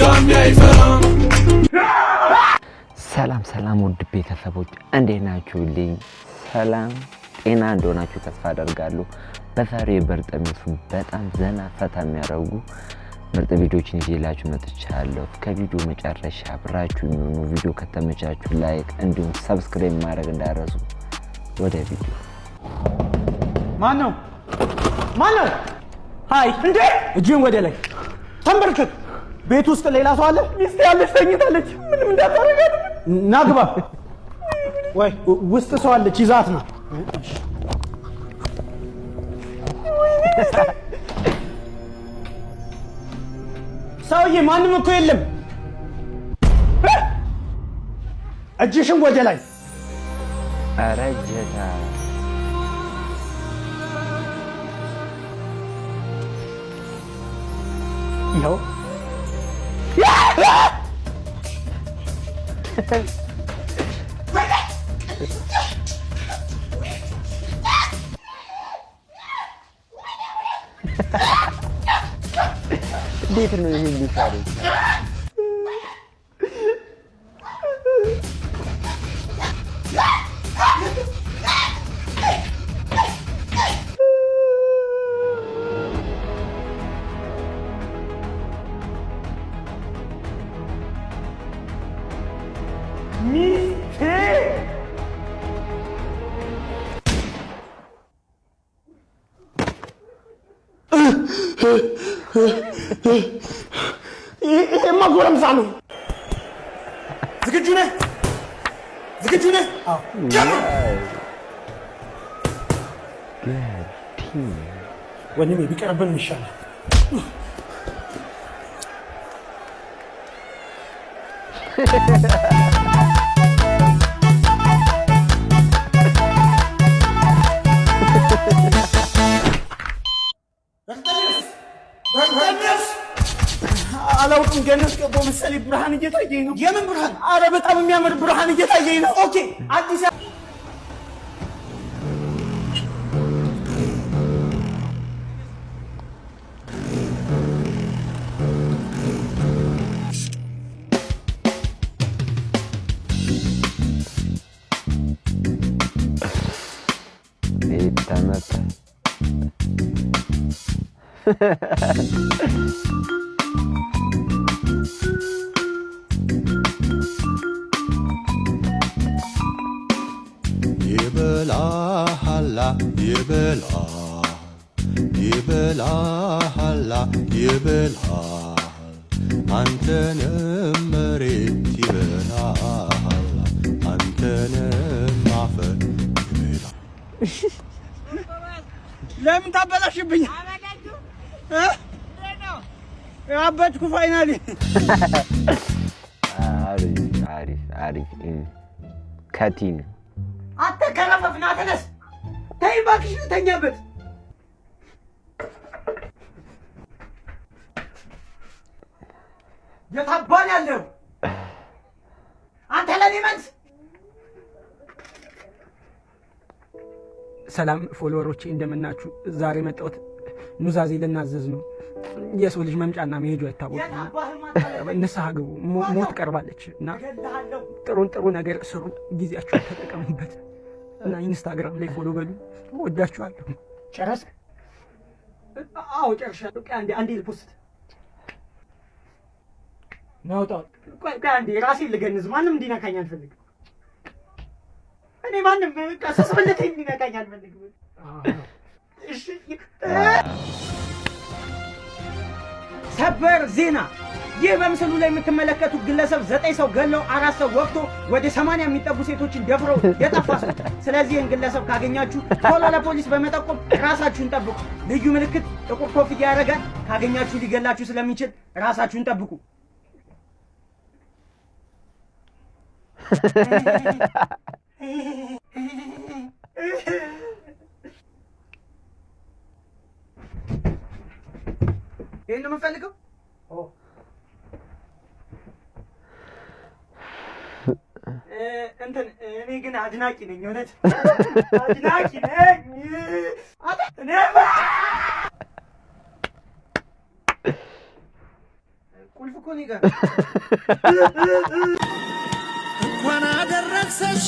ሲነካም አይፈራም ሰላም ውድ ቤተሰቦች እንዴት ናችሁልኝ? ሰላም ጤና እንደሆናችሁ ተስፋ አደርጋለሁ። በዛሬው በርጠሚሱን በጣም ዘና ፈታ የሚያደርጉ ምርጥ ቪዲዮዎችን ይዤላችሁ መጥቻለሁ። ከቪዲዮ መጨረሻ አብራችሁ ሁኑ። ቪዲዮ ከተመቻችሁ ላይክ እንዲሁም ሰብስክራይብ ማድረግ እንዳትረሱ። ወደ ቪዲዮ ማን ነው? ሃይ እንዴ! እጅን ወደ ላይ ተንበርከክ። ቤት ውስጥ ሌላ ሰው አለ? ሚስት ያለች ተኝታለች። ምንም እንዳታረጋት ናግባ። ወይ ውስጥ ሰው አለች፣ ይዛት ነው። ሰውዬ ማንም እኮ የለም። እጅሽን ወደ ላይ። ኧረ ጀታ ይኸው እንዴት ነው የሚሉታው? ይሄማ ጎረምሳ ነው። ዝግጁ ነህ? አዎ። ወንድሜ ቢቀርብን ይሻላል። አላውቅም። ገነት ገባሁ መሰለኝ። ብርሃን እየታየኝ ነው። የምን ብርሃን? አረ በጣም የሚያምር ብርሃን እየታየኝ ነው። ኦኬ አዲስ ይበላል አንተንም መሬት ይበላል አንተንም አፈር ይበላል። ለምን ታበላሽብኝ? አበድኩ ፋይናሊ። አሪፍ ከቲን አንተ ከረፈፍና ተነስ። ተይ እባክሽ ልተኛበት። የታባን ያለው አንተ ለኔ መንስ። ሰላም ፎሎወሮቼ እንደምናችሁ። ዛሬ መጣሁት ኑዛዜ ልናዘዝ ነው። የሰው ልጅ መምጫና መሄጃው አይታወቅም። ንስሐ ግቡ፣ ሞት ቀርባለች እና ጥሩ ነገር ስሩ፣ ጊዜያችሁን ተጠቀሙበት እና ኢንስታግራም ላይ ፎሎ በሉ። ወዳችኋለሁ። ጨረስክ? አዎ ጨርሻለሁ። አንዴ ልፖስት ናውጣው። ቆይ አንዴ ራሴን ልገንዝ። ማንም እንዲነካኝ አልፈልግም። እኔ ማንም ቀሰስበለኝ እንዲነካኝ አልፈልግም። እሺ። ሰበር ዜና። ይህ በምስሉ ላይ የምትመለከቱት ግለሰብ 9 ሰው ገለው 4 ሰው ወቅቶ ወደ 80 የሚጠጉ ሴቶችን ደፍረው የጠፋ ሰው። ስለዚህ ይህን ግለሰብ ካገኛችሁ ቶሎ ለፖሊስ በመጠቆም ራሳችሁን ጠብቁ። ልዩ ምልክት ጥቁር ኮፍያ ያደርጋል። ካገኛችሁ ሊገላችሁ ስለሚችል ራሳችሁን ጠብቁ። ይሄን ነው የምፈልገው። እንትን እኔ ግን አድናቂ ነኝ። እውነት አድናቂ ነኝ። እኔ ቁልፍ እኮ ነው ጋር እንኳን አደረሰሽ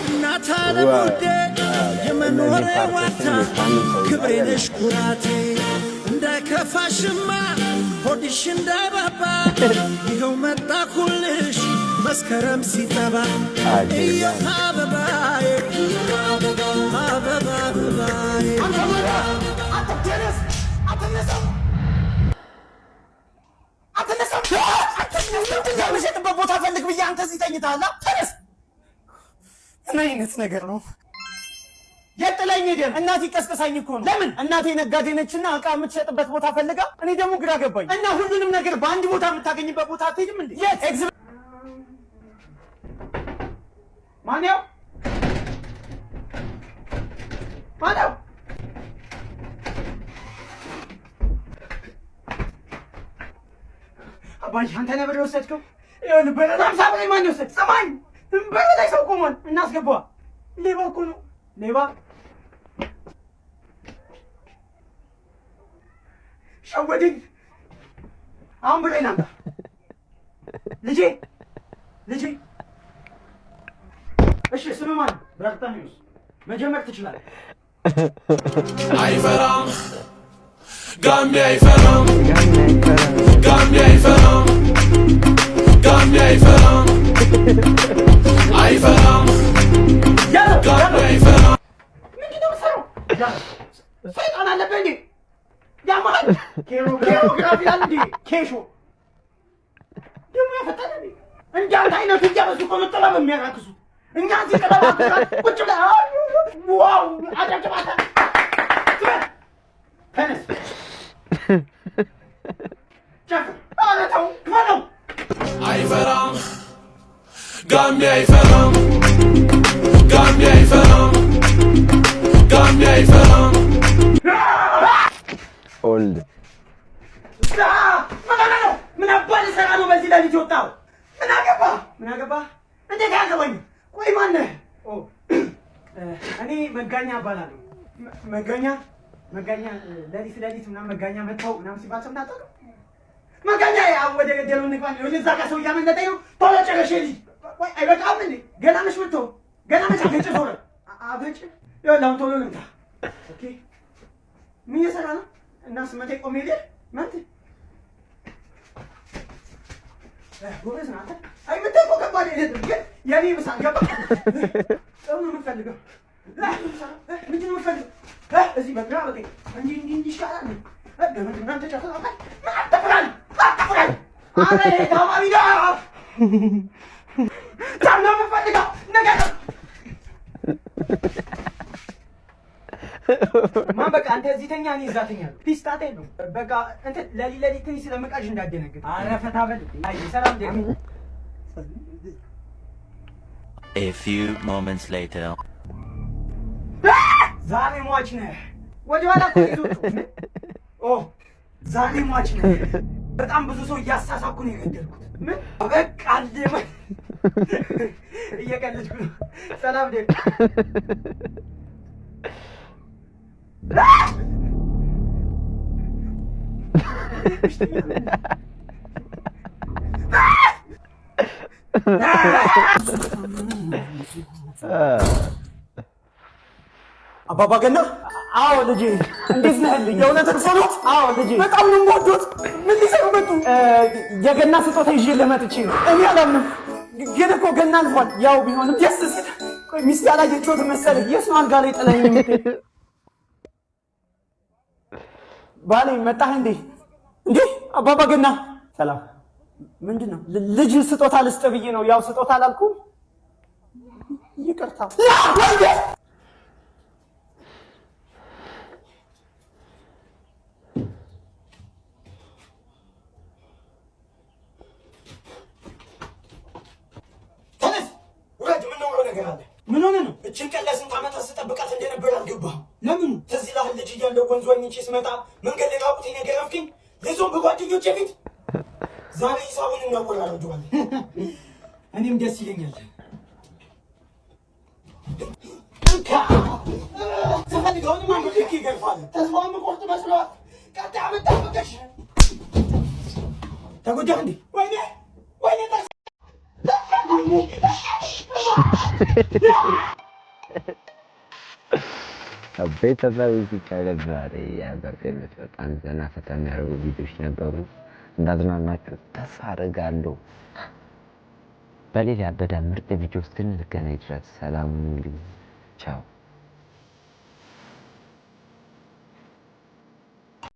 እናት ዓለም ውዴ የመኖሬ ዋታ ክብሬ ነሽ ኩራቴ እንዳይከፋሽማ ሆድሽ እንዳይባባ ይኸው መጣኩልሽ መስከረም ሲጠባ እዮሃ አበባዬ አበባ አበባዬ የምሸጥበት ቦታ ፈልግ ብዬ አንተ እዚህ ተኝተሃል። ተነስ። ምን አይነት ነገር ነው? የጥለኝ ሄደን እናቴ ቀስቀሳኝ እኮ ነው። ለምን? እናቴ ነጋዴ ነችና እቃ የምትሸጥበት ቦታ ፈልጋ፣ እኔ ደግሞ ግራ ገባኝ። እና ሁሉንም ነገር በአንድ ቦታ የምታገኝበት ቦታ አትሄድም እንዴ? የት? ማነው? ማነው? አባዬ አንተ ነህ ብር የወሰድከው? ይኸውልህ በረዳ ሃምሳ ብር ማን የወሰድ? ሰማኝ። በር ላይ ሰው ቆሟል። እናስገባ። ሌባ እኮ ነው። ሌባ ሸወደኝ። አሁን ብሬን አምጣ። ልጄ እሺ ስም ማን? በርተሚውስ መጀመር ትችላለህ። አይፈራም ጋሚ አይፈራም ጋሚ አይፈራም ጋሚ አይፈራም አይፈራም ጋሚ አይፈራም። ምንድን ነው የምትሰራው? ሰይጣን አለብህ እንዴ? ያማል ኬሮግራፊ አለ እንዴ? ኬሾ ደግሞ ያፈጠነ እንዴ? እንዳንተ አይነቱ እያበዙ እኮ ነው ጥበብ የሚያራክሱት። እኛ እዚህ ጥበብ ቁጭ ብለህ ዋው አጨብጭባታ። ተነስ ጨፍር። ኧረ ተው በለው። አይፈራም ጋሚ አይፈራም ጋሚ አይፈራም ጋሚ አይፈራም። ኦልድ ምን አባል ሰራ ነው በዚህ ሌሊት የወጣው? ምን አገባህ? እንዴት ያገባኝ? ቆይ ማነህ? እኔ መጋኛ እባላለሁ። መጋኛ ሌሊት ምናምን መጋኛ መጥተው ምናምን ሲባል ሰምተህ አታውቅም? መጋኛ ያው ወደ ገደለው እንግባ ነው። እዛ ጋር ሰው እያመለጠኝ ነው። ቶሎ ጨረሽ ልጅ። ቆይ አይበቃም እንዴ? ገና መች መጥተው ገና መች አገጭ ዞረ አገጭ ይኸውልህ ቶሎ ልምታ። ኦኬ ምን እየሰራ ነው? እና ስመቴ ቆሜ ልሄድ መት ጎበዝ ናት። አይ የምትቆ ከባድ አይደለም ግን የኔ ምሳ ገባ። ጥሩ ነው የምፈልገው። ምንድን ነው የምፈልገው? እዚህ በግራ በቀኝ እንዲህ ይሻላል። ገመድና ተጨፍራ አትፍራል። አረ ታማሚ ነው ታም ነው የምፈልገው ነገር ማን በቃ አንተ እዚህ ተኛ፣ እኔ እዛ ተኛለሁ። ፒስ ታቴ ነው በቃ እንትን ለሊት ትንሽ ስለመቃዥ እንዳደነግጥ። ኧረ ፈታ በል። አይ ሰላም ደግ A few moments later. ዛሬ ሟች ነህ። ወደ ኋላ እኮ ይዞት ዛሬ ሟች ነህ። በጣም ብዙ ሰው እያሳሳኩ ነው የገደልኩት። ምን በቃ አልደም እየቀለድኩ ነው። ሰላም ደግ አባባ ገና። አዎ ልጄ፣ እንዴት ነህ? የእውነት እርሶ ኖት? አዎ ልጄ፣ በጣም ነው የምወዶት። ምን ሊሰሩ መጡ? የገና ስጦታ ይዤልህ መጥቼ ነው። እኔ አላምንም፣ ግን እኮ ገና አልፏል። ያው ቢሆንም ደስ ሲል። ቆይ ሚስት ያላየችሁት መሰለኝ። የእሱ አልጋ ላይ ጥለኸኝ የምትሄድ ባሌ መጣህ እንዴ? እንዴ አባባ ገና ሰላም። ምንድን ነው? ልጅ ስጦታ ልስጥ ብዬ ነው። ያው ስጦታ አላልኩም። ይቅርታ። ተነስ ውረድ። የምናወራው ነገር አለ። ምን ሆነ ነው? እችን ቀን ለስንት ዓመታት ስጠብቃት እንደነበር አልገባህም? ለምኑ? ትዝ ይልሃል? ልጅ እያለሁ ወንዝ ዋኝቼ ስመጣ መንገድ ላይ ራቁቴን የገረፍክኝ ልዞን በጓደኞቼ ፊት። ዛሬ ሂሳቡን እናወራረደዋለን። እኔም ደስ ይለኛል። ስፈልገውንም አንዱ ልክ ይገርፋል። ተስፋውን መቆርጥ መስሏት ቀጣይ ዓመት ጠብቀሽ ተጎዳህ እንዴ? ወይኔ ቤተሰብ ሲቻለብ ዛሬ በርጤሜስ በጣም ዘና ፈታ የሚያደርጉ ቪዲዮች ነበሩ። እንዳዝናናችሁ ተስፋ አደርጋለሁ። በሌላ ያበደ ምርጥ ቪዲዮ እስክንገናኝ ድረስ ሰላም ሁኑልኝ። ቻው